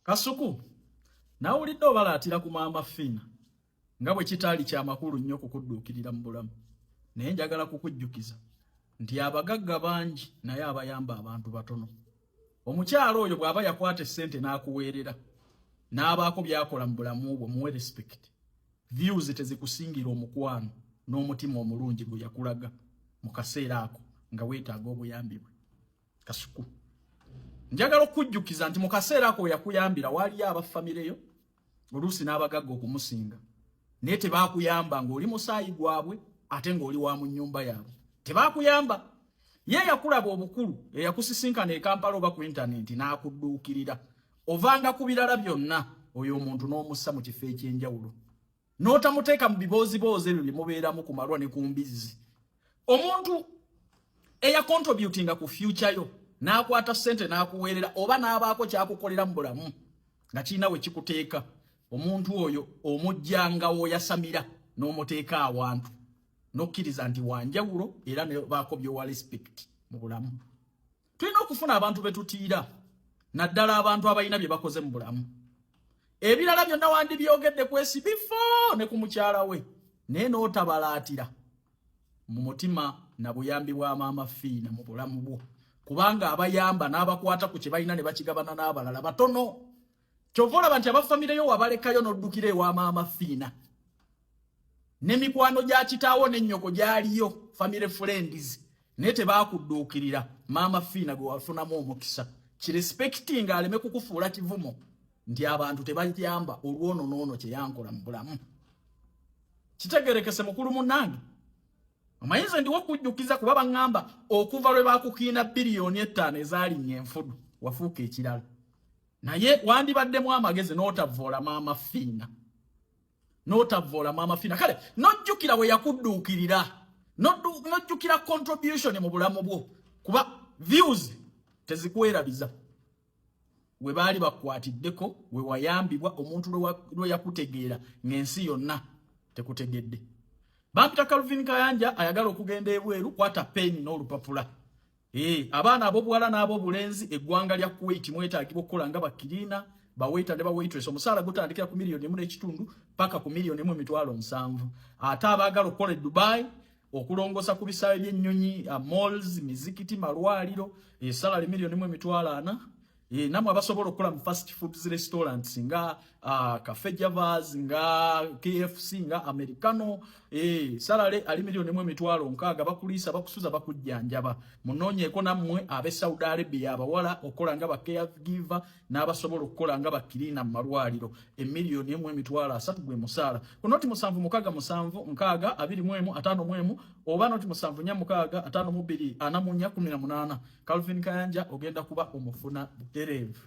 Kasuku nawulidde obalaatira ku maama Fina nga bwe kitaali kya makulu nnyo kukudduukirira mu bulamu. Naye njagala kukujjukiza nti abagagga bangi naye abayamba abantu batono. Omukyalo oyo bw'aba yakwata essente n'akuweerera n'abaako by'akola mu bulamu bwo, muwe respect. Views tezikusingira omukwano n'omutima omulungi gwe yakulaga mu kaseera ako nga weetaaga obuyambi bwe. Kasuku njagala okujjukiza nti mu kaseera ako yakuyambira waliyo abafamire yo oluusi n'abagagga okumusinga, naye tebaakuyamba ng'oli musaayi gwabwe ate ng'oli wa mu nnyumba yaabwe. Tebaakuyamba. Ye yakulaba obukulu eyakusisinkana e Kampala oba ku intaneti n'akudduukirira. Ovanga ku birala byonna oyo omuntu n'omussa mu kifo eky'enjawulo, n'otamuteeka mu biboozibozi ebyo bye mubeeramu ku malwa ne ku mbizzi. Omuntu eyakontributinga ku future yo n'akwata ssente n'akuweerera oba n'abaako kyakukolera mu bulamu nga kirina we kikuteeka, omuntu oyo omujjanga w'oyasamira n'omuteeka awantu n'okkiriza nti wanjawulo era ne baako by'owa respect mu bulamu. Tulina okufuna abantu be tutiira, naddala abantu abalina bye bakoze mu bulamu. Ebirala byonna wandibyogedde kwesi bifo ne ku mukyala we, naye n'otabalaatira mu mutima na buyambi bwa maama Fina mu bulamu bwo, kubanga abayamba n'abakwata ku kye balina ne bakigabana n'abalala batono. Kyova olaba nti abafamireyo wabalekayo n'oddukira ewa maama Fina. Ne mikwano gya kitaawo n'ennyoko gyaliyo, family friends, naye tebaakudduukirira maama Fina gwe wafunamu omukisa. Kirespectinga aleme kukufuula kivumo nti abantu tebayamba olwono n'ono kye yankola mu bulamu. Kitegerekese mukulu munnange. Amayinza ndi wakujjukiza kuba baŋŋamba okuva lwe baakukiina biliyoni 5 ezaalinnye enfudu wafuuka ekirala. Naye wandibaddemu amagezi n'otavvoola maama Fina. N'otavvoola maama Fina. Kale n'ojjukira we yakudduukirira, n'ojjukira contribution mu bulamu bwo, kuba views tezikuwerabiza. We baali bakwatiddeko, we wayambibwa, omuntu lwe yakutegeera ng'ensi yonna tekutegedde. Bampita Calvin Kayanja ayagala okugenda ebweru kwata peni n'olupapula. Abaana ab'obuwala n'ab'obulenzi eggwanga lya Kuwait mwetaagibwa okukola nga bakiriina, bawaita ne bawaitress. Omusaala gutandikira ku miliyoni 1.5 paka ku miliyoni 1.7. Ate abaagala okukola e Dubai okulongosa ku bisaawe by'ennyonyi, malls, mizikiti, malwaliro, salary miliyoni 1.4. Namwe abasobola okukola mu fast foods restaurants nga Cafe Javas, nga KFC, nga Americano, salary ali miliyoni 1.6 bakuliisa bakusuza bakujjanjaba. Munoonyeeko nammwe ab'e Saudi Arabia abawala okukola nga ba caregiver n'abasobola okukola nga bakiriina mu malwaliro. Emiliyoni 1.3 gwe musaala. Ku noti 7 oba noti 7 5 52 18. Calvin Kayanja ogenda kuba omufuna butereevu.